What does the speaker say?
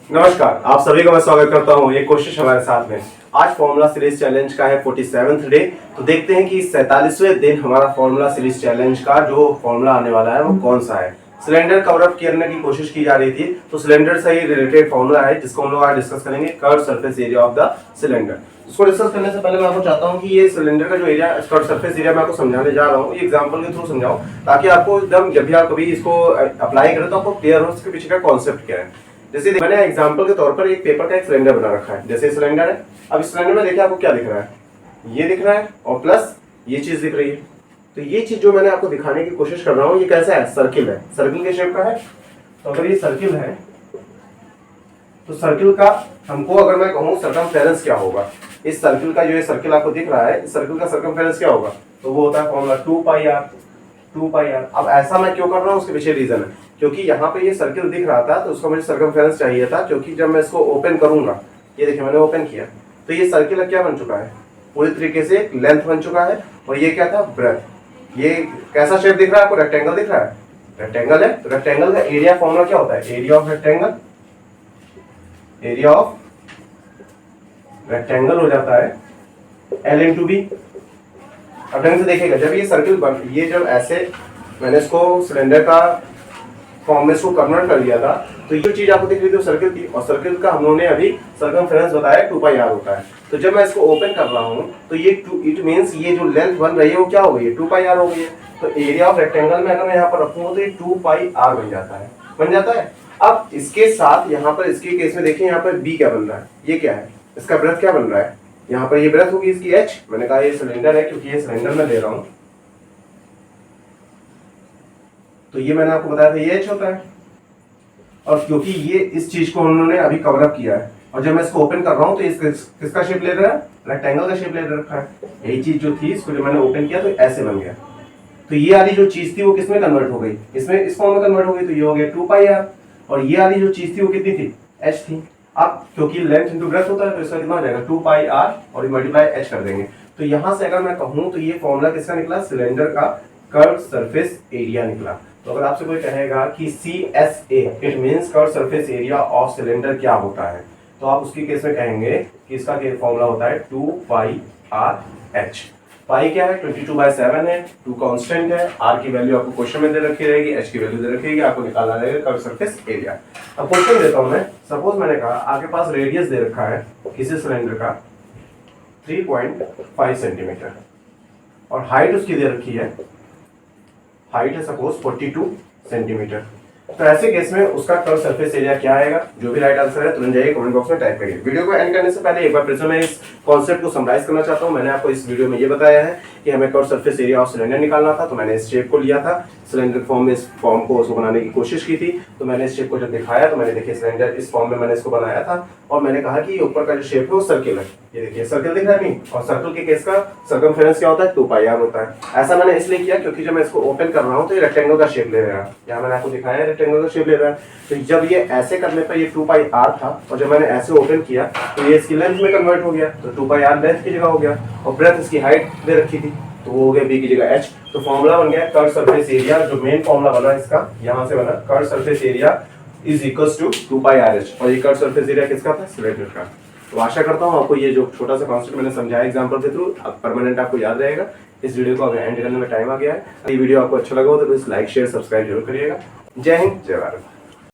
नमस्कार, आप सभी का मैं स्वागत करता हूँ। एक कोशिश हमारे साथ में आज फॉर्मूला सीरीज चैलेंज का है 47th डे। तो देखते हैं कि 47वें दिन हमारा फॉर्मूला सीरीज चैलेंज का जो फॉर्मूला आने वाला है वो कौन सा है। सिलेंडर कवर अप करने की कोशिश की जा रही थी, तो सिलेंडर से ही रिलेटेड फॉर्मूला है जिसको हम लोग आज डिस्कस करेंगे, curve surface area of the cylinder. इसको डिस्कस करने से पहले मैं आपको चाहता हूँ कि ये सिलेंडर का जो एरिया, कर्व सरफेस एरिया मैं आपको समझाने जा रहा हूँ, ये एग्जांपल के थ्रू समझाऊं ताकि आपको जब भी आप कभी इसको अप्लाई करें तो आपको क्लियर हो इसके पीछे का कॉन्सेप्ट क्या है। जैसे मैंने एग्जांपल के तौर पर एक पेपर का एक सिलेंडर बना रखा है। जैसे सिलेंडर है, अब इस सिलेंडर में देखिए आपको क्या दिख रहा है, ये दिख रहा है और प्लस ये चीज दिख रही है। तो ये चीज जो मैंने आपको दिखाने की कोशिश कर रहा हूँ, ये कैसा है, सर्किल है, सर्किल के शेप का है। तो अगर ये सर्किल है तो सर्किल का हमको अगर मैं कहूँ सर्कमफेरेंस क्या होगा, इस सर्किल का जो ये सर्किल आपको दिख रहा है, इस सर्किल का सर्कमफेरेंस क्या होगा, तो वो होता है फॉर्मूला 2 पाई आर। अब ऐसा मैं क्यों कर रहा हूँ, उसके पीछे रीजन है, क्योंकि यहाँ पे ये सर्किल दिख रहा था तो उसका मुझे सर्कमफेरेंस चाहिए था, क्योंकि जब मैं इसको ओपन करूंगा, ये देखिए मैंने ओपन किया तो ये सर्किल क्या बन चुका है, पूरी तरीके से एक लेंथ बन चुका है। और ये क्या था, ब्रेथ। ये कैसा शेप दिख रहा है आपको, रेक्टेंगल दिख रहा है, रेक्टेंगल है। तो रेक्टेंगल का एरिया फॉर्मूला क्या होता है, area of rectangle, area of rectangle हो जाता है L इंटू बी। अब ढंग से देखिएगा, जब ये सर्किल बन, ये जब ऐसे मैंने इसको सिलेंडर का फॉर्म में इसको कन्वर्ट कर दिया था, तो ये चीज आपको दिख रही थी सर्किल थी, और सर्किल का हम लोगों ने अभी सर्कमफेरेंस बताया 2 पाई आर होता है। तो जब मैं इसको ओपन कर रहा हूँ तो ये इट मींस ये जो लेंथ बन रही है वो क्या हो गई है, 2 पाई आर हो गई है। तो एरिया ऑफ रेक्टेंगल में अगर मैं यहाँ पर रखूंगा तो ये 2 पाई आर बन जाता है। अब इसके साथ यहाँ पर इसके केस में देखिए, यहाँ पर बी क्या बन रहा है, ये क्या है, इसका ब्रेथ क्या बन रहा है, यहाँ पर ये ब्रेथ होगी इसकी एच। मैंने कहा ये सिलेंडर है, क्योंकि ये सिलेंडर में ले रहा हूँ, तो ये मैंने आपको बताया था ये एच होता है। और क्योंकि ये इस चीज को उन्होंने अभी कवर अप किया है, और जब मैं इसको ओपन कर रहा हूँ तो किसका शेप ले रहा है, रेक्टेंगल का शेप ले रखा है। यही चीज जो थी, इसको जब मैंने ओपन किया तो ऐसे बन गया। तो ये वाली जो चीज थी वो किसमें कन्वर्ट हो गई, इसमें, इस फॉर्म में कन्वर्ट हो गई, तो ये हो गया 2 पाई आर। और ये वाली जो चीज थी वो कितनी थी, एच थी। अब क्योंकि लेंथ इंटू ब्रेथ होता है तो इसका कितना हो जाएगा, 2 पाई आर, और ये मल्टीप्लाई एच कर देंगे। तो यहां से अगर मैं कहूं तो ये फॉर्मूला किसका निकला, सिलेंडर का कर्व सरफेस एरिया निकला। तो अगर आपसे कोई कहेगा कि CSA it means curve surface area of cylinder क्या होता है, तो आप उसकी केस में कहेंगे कि इसका फॉर्मूला होता है 2 पाई आर एच। पाई क्या है, 22/7 है, 2 कांस्टेंट है, आर की वैल्यू आपको क्वेश्चन में दे रखी रहेगी, एच की वैल्यू दे रखी रहेगी, आपको निकालना रहेगा कर्व सरफेस एरिया। अब क्वेश्चन देता हूं मैं, सपोज मैंने कहा आपके पास रेडियस दे रखा है किसी सिलेंडर का 3.5 सेंटीमीटर, और हाइट उसकी दे रखी है, हाइट है सपोज 42 सेंटीमीटर। तो ऐसे केस में उसका कर्व सरफेस एरिया क्या आएगा, जो भी राइट आंसर है तुरंत जाइए कमेंट बॉक्स में टाइप करिए। वीडियो को एंड करने से पहले एक बार फिर से मैं इस कॉन्सेप्ट को समराइज करना चाहता हूं। मैंने आपको इस वीडियो में ये बताया है कि हमें curve surface area of cylinder निकालना था, तो मैंने इस शेप को लिया था, सिलेंडर फॉर्म में इस फॉर्म को उसको बनाने की कोशिश की थी। तो मैंने इस शेप को जब दिखाया तो मैंने देखिए सिलेंडर इस फॉर्म में मैंने इसको बनाया था, और मैंने कहा कि ऊपर का जो शेप है वो सर्किल है। ये देखिए सर्किल दिख रहा है नहीं, और सर्किल के केस का सर्कमफेरेंस क्या होता है, 2 पाई आर होता है। ऐसा मैंने इसलिए किया क्योंकि जब मैं इसको ओपन कर रहा हूँ तो ये रेक्टेंगल का शेप ले रहा है, यहाँ मैंने आपको दिखाया है रेक्टेंगल का शेप ले रहा है। तो जब ये ऐसे करने पर ये 2 पाई आर था, और जब मैंने ऐसे ओपन किया तो ये इसकी लेंथ में कन्वर्ट हो गया, तो 2 पाई आर लेंथ की जगह हो गया, और ब्रेथ इसकी हाइट दे रखी थी तो वो हो गया बी की जगह एच। तो फॉर्मूला बन गया कर्व सरफेस एरिया, जो मेन फॉर्मूला बना इसका यहाँ से बना, curve surface area is equals to 2 pi r h. और ये कर्व सरफेस एरिया किसका था, सिलेंडर का। तो आशा करता हूँ आपको ये जो छोटा सा कॉन्सेप्ट मैंने समझाया एग्जांपल के थ्रू अब परमानेंट आपको याद रहेगा। इस वीडियो को अब एंड करने में टाइम आ गया है। ये वीडियो आपको अच्छा लगा हो तो प्लीज लाइक शेयर सब्सक्राइब जरूर करिएगा। जय हिंद, जय भारत।